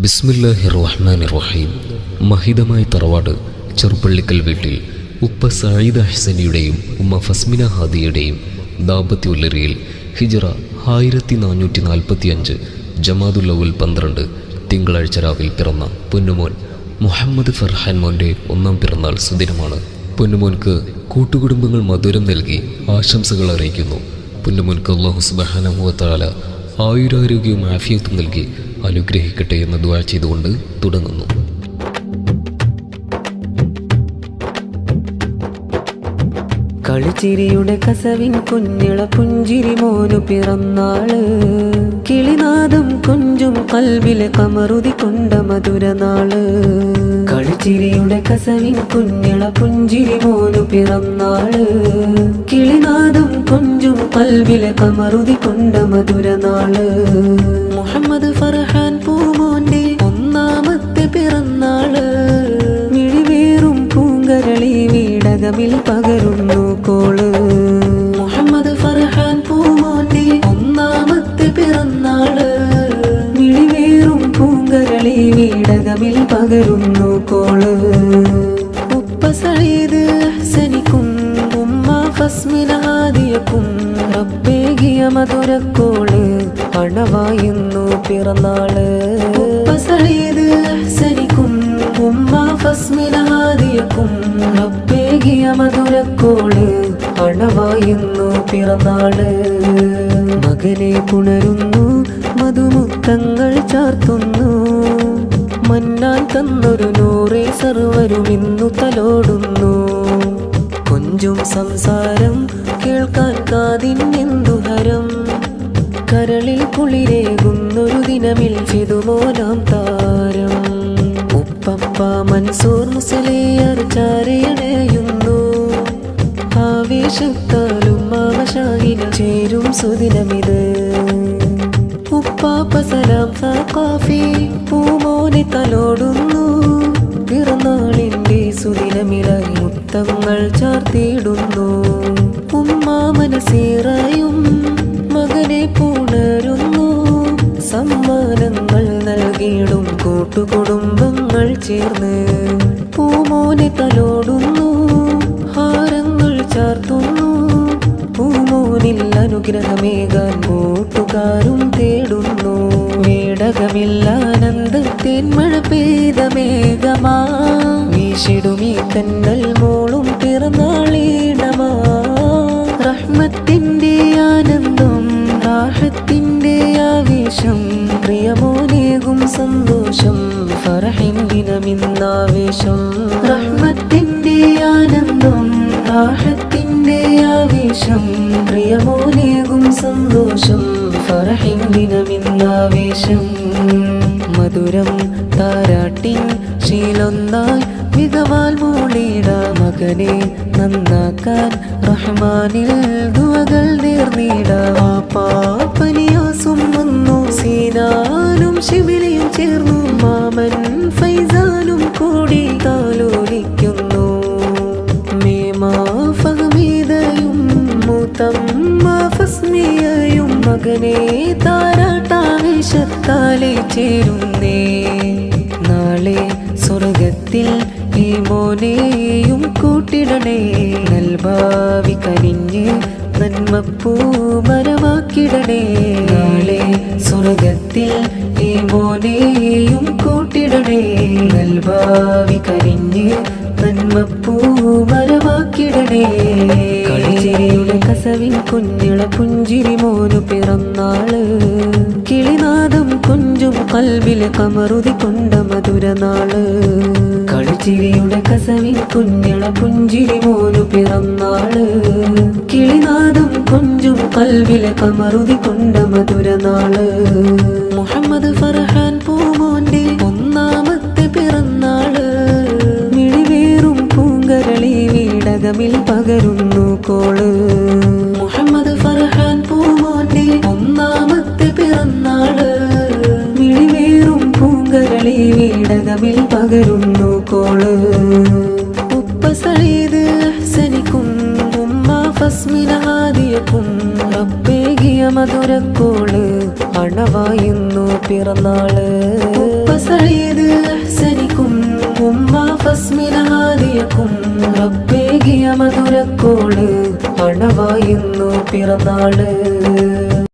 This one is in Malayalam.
ബിസ്മില്ലാഹിർ റഹ്മാനിർ റഹീം. മഹിതമായ തറവാട് ചെറുപ്പള്ളിക്കൽ വീട്ടിൽ ഉപ്പ സഈദ് ഹസനിയുടെയും ഉമ്മ ഫസ്മിന ഹാദിയുടെയും ദാമ്പത്യോല്ലരിയിൽ ഹിജ്റ 1445 ജമാദുൽ അവ്വൽ 12 തിങ്കളാഴ്ച രാവിൽ പിറന്ന പൊന്നുമോൻ മുഹമ്മദ് ഫർഹാൻ മോൻ്റെ ഒന്നാം പിറന്നാൾ സുദിനമാണ്. പൊന്നുമോൻക്ക് കൂട്ടുകുടുംബങ്ങൾ മധുരം നൽകി ആശംസകൾ അറിയിക്കുന്നു. പൊന്നുമോൻക്ക് അല്ലാഹു സുബ്ഹാനഹു വ തആല ആയുരാരോഗ്യവും ആഫിയത്തും നൽകി അനുഗ്രഹിക്കട്ടെ എന്ന് ദുആ ചെയ്തുകൊണ്ട് തുടങ്ങുന്നു. കളിച്ചിരിയുടെ കസവിൻ കുഞ്ഞിള പുഞ്ചിരി മോനു പിറന്നാള്, കിളിനാദം കൊഞ്ചും കൽബിലെ കമറുതി കൊണ്ട മധുരനാള്. കളിച്ചിരിയുടെ കസവിൻ കുഞ്ഞിള പുഞ്ചിരി മോനു പിറന്നാള്, കിളിനാദം കൊഞ്ചും കൽബിലെ കമറുതി കൊണ്ട മധുരനാള്. മുഹമ്മദ് ഫർഹാൻ പൂമോന്റെ ഒന്നാമത്തെ പിറന്നാള്, മിഴിവേറും പൂങ്കരളി വീടകമിൽ പകരുന്നു കോള്. മുഹമ്മദ് ഫർഹാൻ പൂമോന്റെ ഒന്നാമത്തെ പിറന്നാള്, മിഴിവേറും പൂങ്കരളി വീടകമിൽ പകരുന്നു കോള്. ഉപ്പ സഈദ് ഹസനിക്കും ഉമ്മ ഫസ്മിന ഹാദിയക്കും റബ്ബേകിയ മധുരക്കോള് അണവായുന്നു പിറന്നാള്. ഉപ്പ സഈദ് ഹസനിക്കും ഉമ്മ ഫസ്മിന ഹാദിയക്കും റബ്ബേകിയ മധുരക്കോള് അണവായുന്നു പിറന്നാള്. മകനെ പുണരുന്നു മധുമുത്തങ്ങൾ ചാർത്തുന്നു, മന്നാൻ തന്നൊരു നൂറെ സർവരും ഇന്നു തലോടുന്നു. കൊഞ്ചും സംസാരം കേൾക്കാൻ കാതിനെന്തു ഹരം, കരളിൽ കുളിരേകുന്നൊരു ദിനമിൽ ചിതുമോനാം താരം. ഉപ്പപ്പ മൻസൂർ മുസ്ലിയാർ ചാരയണയുന്നു, ആവേശത്താലും മാമശാഹിന ചേരും സുദിനമിത്. ഉപ്പാപ്പ സലാം സഖാഫി പൂമോനെ തലോടുന്നു, പിറന്നാളിൻ്റെ സുദിനമിലായി മുത്തങ്ങൾ ചാർത്തിയിടുന്നു. ഉമ്മ മനസ്സേറയും മകനെ പുണരുന്നു, സമ്മാനങ്ങൾ നൽകിയിടും കൂട്ടുകുടുംബങ്ങൾ ചേർന്ന്. പൂമോനെ തലോടുന്നു, ഹാരങ്ങൾ ചാർത്തുന്നു, പൂമോനിൽ അനുഗ്രഹമേകാൻ കൂട്ടുകാരും തേടുന്നു. വേടകമില്ലാനന്ദത്തേൻ മഴ പെയ്ത മേഘമാ, വീശിടുമീ കന്നൽ മോളും പിറന്നാളീണമാ. റഹ്മത്തിന്റെ ആനന്ദം റാഹത്തിന്റെ ആവേശം, പ്രിയമോനേകും സന്തോഷം ഫർഹിൻ ദിനമിന്നാവേശം. റഹ്മത്തിന്റെ ആനന്ദം റാഹത്തിന്റെ ആവേശം, പ്രിയമോനേകും സന്തോഷം ഫർഹിൻ ദിനമിന്നാവേശം. മധുരം താരാട്ടിൻ ശീലൊന്നായി മികവാൽ മൂളിട, മകനെ നന്നാക്കാൻ റഹ്മാനിൽ ദുആകൾ നേർന്നിട. പാപ്പനിയാസും വന്നു, സീനാനും ശിബിലയും ചേർന്നു, മാമൻ ഫൈസാനും കൂടി താലോലിക്കുന്നു. മേമാ ഫഹമീദയും മൂത്തമ്മ ഫസ്മിയയും മകനെ താരാട്ടാവേശത്താലെ ചേരുന്നേ. നാളെ സ്വർഗത്തിൽ ഈ മോനെയും കൂട്ടിടണേ, നൽഭാവി കനിഞ്ഞ് നന്മപ്പൂ മരമാക്കിടണേ. നാളെ സ്വർഗത്തിൽ ഈ മോനെയും കൂട്ടിടണേ, നൽഭാവി കനിഞ്ഞ് നന്മപ്പൂ മരമാക്കിടണേ. കളിച്ചിരിയുടെ കസവിൻ കുഞ്ഞിള പുഞ്ചിരി മോനു പിറന്നാള്, കിളിനാദം കൊഞ്ചും കൽബിലെ കമറുതി കൊണ്ട മധുരനാള്. കളിച്ചിരിയുടെ കസവിൻ കുഞ്ഞിള പുഞ്ചിരി മോനു പിറന്നാള്, കിളിനാദം കൊഞ്ചും കൽബിലെ കമറുതി കൊണ്ട മധുരനാള്. മുഹമ്മദ് ഫർഹാൻ പൂമോന്റെ ഒന്നാമത്തെ പിറന്നാള്, മിഴിവേറും പൂങ്കരളി വീടകമിൽ പകരുന്നു കോള്. മുഹമ്മദ് ഫർഹാൻ പൂമോന്റെ ഒന്നാമത്തെ പിറന്നാള്, മിഴിവേറും പൂങ്കരളി വീടകമിൽ പകരുന്നു കോള്. ഉപ്പ സഈദ് ഹസനിക്കും ഉമ്മ ഫസ്മിന ഹാദിയക്കും റബ്ബേകിയ മധുരക്കോള് അണവായുന്നു പിറന്നാള്. ഉപ്പ റബ്ബേകിയ മധുരക്കോള് അണവായുന്നു പിറന്നാള്.